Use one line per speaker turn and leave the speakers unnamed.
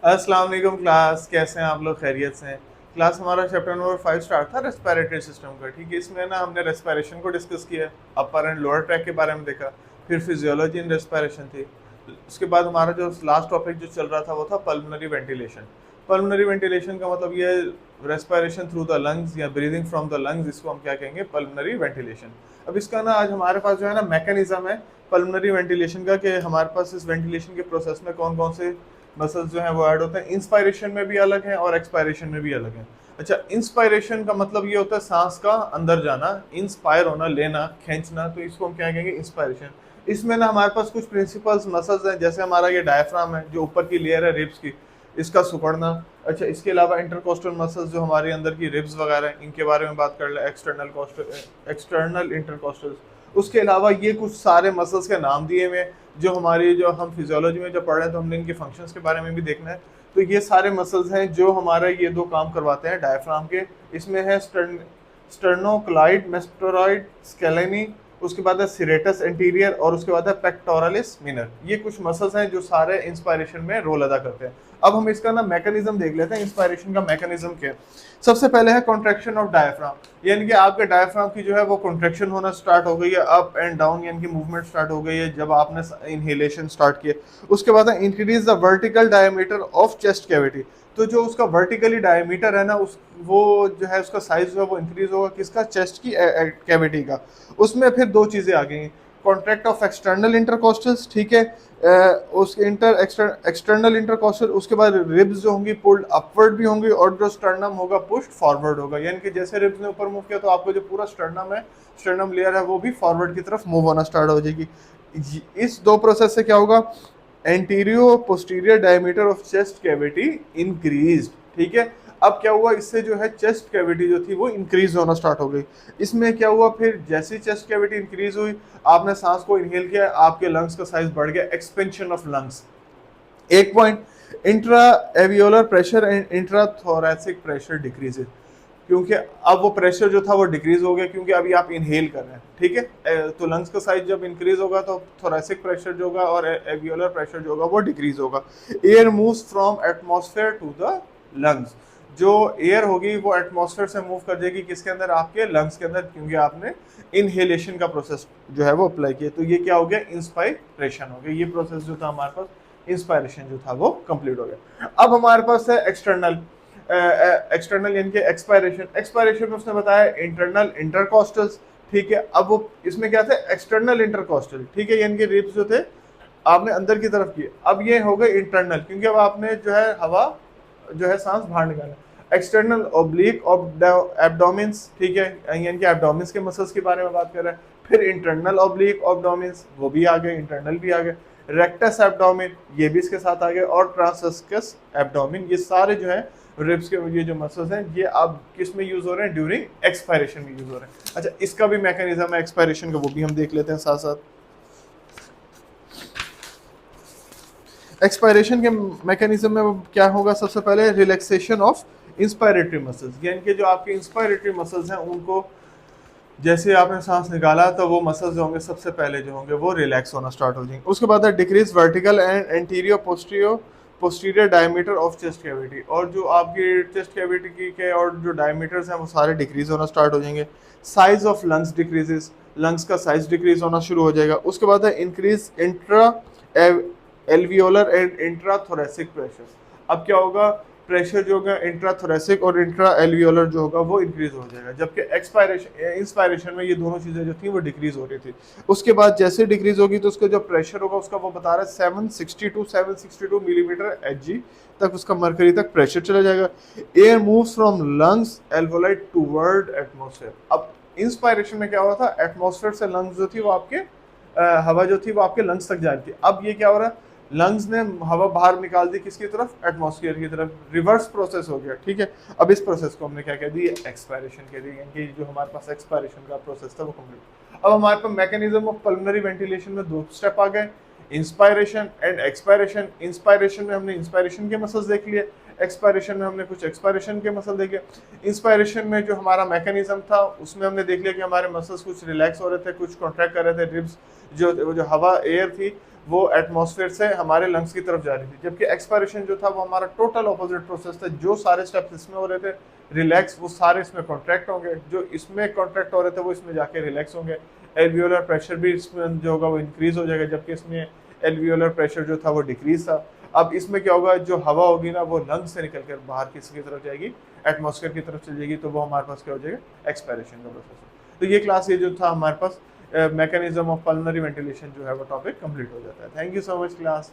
अस्सलाम वालेकुम क्लास, कैसे हैं आप लोग? खैरियत से हैं? क्लास हमारा चैप्टर नंबर 5 स्टार्ट था रेस्पिरेटरी सिस्टम का। ठीक है, इसमें ना हमने रेस्पिरेशन को डिस्कस किया, अपर एंड लोअर ट्रैक के बारे में देखा, फिर फिजियोलॉजी इन रेस्पिरेशन थी। उसके बाद हमारा जो लास्ट टॉपिक जो चल रहा था वो था पल्मोनरी वेंटिलेशन। पल्मोनरी वेंटिलेशन का मतलब ये है रेस्पिरेशन थ्रू द लंग्स या ब्रीदिंग फ्रॉम द लंग्स, इसको हम क्या कहेंगे? Pulmonary ventilation. अब इसका ना आज हमारे पास जो है ना मैकेनिज्म है पल्मोनरी वेंटिलेशन का, कि हमारे पास इस वेंटिलेशन के प्रोसेस में कौन कौन से मसल्स जो है वो ऐड होते हैं। इंस्पायरेशन में भी अलग है और एक्सपायरेशन में भी अलग है। अच्छा, इंस्पायरेशन का मतलब ये होता है सांस का अंदर जाना, इंस्पायर होना, लेना, खींचना, तो इसको हम क्या कहेंगे? इंस्पायरेशन। इसमें ना हमारे पास कुछ प्रिंसिपल्स मसल्स हैं, जैसे हमारा ये डायफ्राम है जो ऊपर की लेयर है रिब्स की, इसका सिकुड़ना। अच्छा, इसके अलावा इंटरकोस्टल मसल्स जो हमारे अंदर की रिब्स वगैरह हैं, इनके बारे में बात कर ले, एक्सटर्नल इंटरकोस्टल। उसके अलावा ये कुछ सारे मसल्स के नाम दिए हुए हैं जो हमारी, जो हम फिजियोलॉजी में जो पढ़ रहे हैं तो हमने इनके फंक्शंस के बारे में भी देखना है। तो ये सारे मसल्स हैं जो हमारे ये दो काम करवाते हैं डायफ्राम के। इसमें है स्टर्नोक्लाइड, मेस्टोरॉइड, स्केलेनी, उसके बाद है सिरेटस एंटीरियर, और उसके बाद है पेक्टोरलिस मिनर। ये कुछ मसल्स हैं जो सारे इंस्पायरेशन में रोल अदा करते हैं। अब हम इसका ना मैकेनिज्म देख लेते हैं, इंस्पायरेशन का मैकेनिज्म क्या है। सबसे पहले है कॉन्ट्रैक्शन ऑफ डायफ्राम, यानी कि आपके डायफ्राम की जो है वो कॉन्ट्रैक्शन होना स्टार्ट हो गई है, अप एंड डाउन यानी कि मूवमेंट स्टार्ट हो गई है जब आपने इनहेलेशन स्टार्ट किया। उसके बाद है increase the vertical diameter of chest cavity, तो जो उसका वर्टिकली डायमीटर है ना, उस वो जो है उसका साइज जो है वो इंक्रीज होगा, किसका? चेस्ट की कैविटी का। उसमें फिर दो चीजें आ गई, कॉन्ट्रैक्ट ऑफ एक्सटर्नल इंटरकोस्टल्स, ठीक है, उसके एक्सटर्नल इंटरकोस्टल। उसके बाद रिब्स जो होंगी पुल्ड अपवर्ड भी होंगी, और जो स्टर्नम होगा पुश्ड फॉरवर्ड होगा, यानी कि जैसे रिब्स ने ऊपर मूव किया तो आपको जो पूरा स्टर्नम है, स्टर्नम लेयर है, वो भी फॉरवर्ड की तरफ मूव होना स्टार्ट हो जाएगी। इस दो प्रोसेस से क्या होगा? Anterior posterior diameter of chest cavity increase, ठीक है। अब क्या हुआ? इससे जो है चेस्ट कैविटी जो थी वो इंक्रीज होना स्टार्ट हो गई। इसमें क्या हुआ? फिर जैसी चेस्ट कैविटी इंक्रीज हुई, आपने सांस को इनहेल किया, आपके लंग्स का साइज बढ़ गया, एक्सपेंशन ऑफ लंग्स। एक point, intra alveolar pressure and intra thoracic pressure decreases, क्योंकि अब वो प्रेशर जो था वो डिक्रीज हो गया, क्योंकि अभी आप इनहेल कर रहे हैं, ठीक है। तो लंग्स का साइज जब इंक्रीज होगा तो थोरैसिक प्रेशर जो होगा और एवियोलर प्रेशर जो होगा वो डिक्रीज होगा। Air moves from atmosphere to the lungs, जो एयर होगी वो एटमॉस्फेयर से मूव कर जाएगी किसके अंदर? आपके लंग्स के अंदर, क्योंकि आपने इनहेलेशन का प्रोसेस जो है वो अप्लाई किया। तो ये क्या हो गया? इंस्पायरेशन हो गया। ये प्रोसेस जो था हमारे पास, इंस्पायरेशन जो था वो कंप्लीट हो गया। अब हमारे पास है एक्सटर्नल। एक्सटर्नल यानी कि एक्सपायरेशन। एक्सपायरेशन में उसने बताया इंटरनल इंटरकोस्टल्स, ठीक है। अब वो इसमें क्या थे? एक्सटर्नल इंटरकोस्टल, ठीक है, यानी कि रिब्स जो थे आपने अंदर की तरफ किए। अब ये हो गए इंटरनल, क्योंकि अब आपने जो है हवा जो है सांस बाहर निकाला। एक्सटर्नल ओब्लिक एब्डोमिन्स, ठीक है, यानी कि एब्डोमिन्स के मसल्स के बारे में बात कर रहे हैं। फिर इंटरनल ओब्लिक एब्डोमिन्स, वो भी आ गए, इंटरनल भी आ गए। रेक्टस एब्डोमिन, ये भी इसके साथ आ गए, और ट्रांसस्कस एब्डोमिन, ये सारे जो है रिब्स के ये जो मसल्स हैं, ये अब किस में यूज हो रहे हैं? ड्यूरिंग एक्सपायरेशन में यूज हो रहे हैं। अच्छा, इसका भी मैकेनिज्म है एक्सपायरेशन का, वो भी हम देख लेते हैं साथ साथ। एक्सपायरेशन के मैकेनिज्म में वो क्या होगा? सबसे पहले रिलैक्सेशन ऑफ इंस्पायरेटरी मसल्स, यानी कि जो आपके इंस्पायरेटरी मसल्स हैं उनको जैसे आपने सांस निकाला तो वो मसल्स जो होंगे सबसे पहले जो होंगे वो रिलैक्स होना स्टार्ट हो जाएंगे। उसके बाद है decrease vertical and anterior posterior diameter of chest cavity, और जो आपकी चेस्ट कैविटी की के और जो डायमीटर्स हैं वो सारे डिक्रीज होना स्टार्ट हो जाएंगे। Size of lungs decreases, lungs का साइज डिक्रीज होना शुरू हो जाएगा। उसके बाद है increase intra alveolar and intrathoracic pressure. अब क्या होगा? प्रेशर जो होगा इंट्राथोरेसिक और इंट्रा एल्वियोलर जो होगा वो इंक्रीज हो जाएगा, जबकि एक्सपायरेशन इंस्पायरेशन में ये दोनों चीजें जो थी वो डिक्रीज हो रही थी। उसके बाद जैसे डिक्रीज होगी तो उसका जो प्रेशर होगा उसका वो बता रहा है 762 मिलीमीटर एचजी तक, उसका मरकरी तक प्रेशर चला जाएगा। Air moves from lungs alveoli toward atmosphere. अब इंस्पायरेशन में क्या हो रहा था? एटमॉस्फेयर से लंग्स जो थी वो आपके हवा जो थी वो आपके लंग्स तक जा रही थी। अब ये क्या हो रहा है? लंग्स ने हवा बाहर निकाल दी, किसकी तरफ? एटमॉस्फेयर की तरफ। रिवर्स प्रोसेस हो गया, ठीक है। अब इस प्रोसेस को हमने क्या कह दी? एक्सपायरेशन कह दी, यानी जो हमारे पास एक्सपायरेशन का प्रोसेस था वो कंप्लीट। अब हमारे पास मैकेनिज्म ऑफ पल्मोनरी वेंटिलेशन में दो स्टेप आ गए, इंस्पायरेशन एंड एक्सपायरेशन। इंस्पायरेशन में हमने इंस्पायरेशन के मसल्स देख लिए, एक्सपायरेशन में हमने कुछ एक्सपायरेशन के मसल देखे। इंस्पायरेशन में जो हमारा मैकेनिज्म था उसमें हमने देख लिया कि हमारे मसल्स कुछ रिलैक्स हो रहे थे, कुछ कॉन्ट्रैक्ट कर रहे थे। रिब्स जो हवा एयर थी वो एटमॉस्फेयर से हमारे लंग्स की तरफ जा रही थी, जबकि एक्सपायरेशन जो था वो हमारा टोटल ऑपोजिट प्रोसेस था। जो सारे स्टेप्स इसमें हो रहे थे रिलैक्स, वो सारे इसमें कॉन्ट्रैक्ट होंगे, जो इसमें कॉन्ट्रैक्ट हो रहे थे वो इसमें जाके रिलैक्स होंगे। एल्वियोलर प्रेशर भी इसमें जो होगा वो इंक्रीज हो जाएगा, जबकि इसमें एल्वियोलर प्रेशर जो था वो डिक्रीज था। अब इसमें क्या होगा, जो हवा होगी ना वो लंग से निकल कर बाहर किसकी तरफ जाएगी, एटमॉस्फेयर की तरफ चली जाएगी, तो वो हमारे पास क्या हो जाएगा, एक्सपायरेशन का प्रोसेस। तो ये क्लास ये जो था हमारे पास मैकेनिज्म ऑफ पल्मोनरी वेंटिलेशन जो है वो टॉपिक कंप्लीट हो जाता है। Thank you so much class.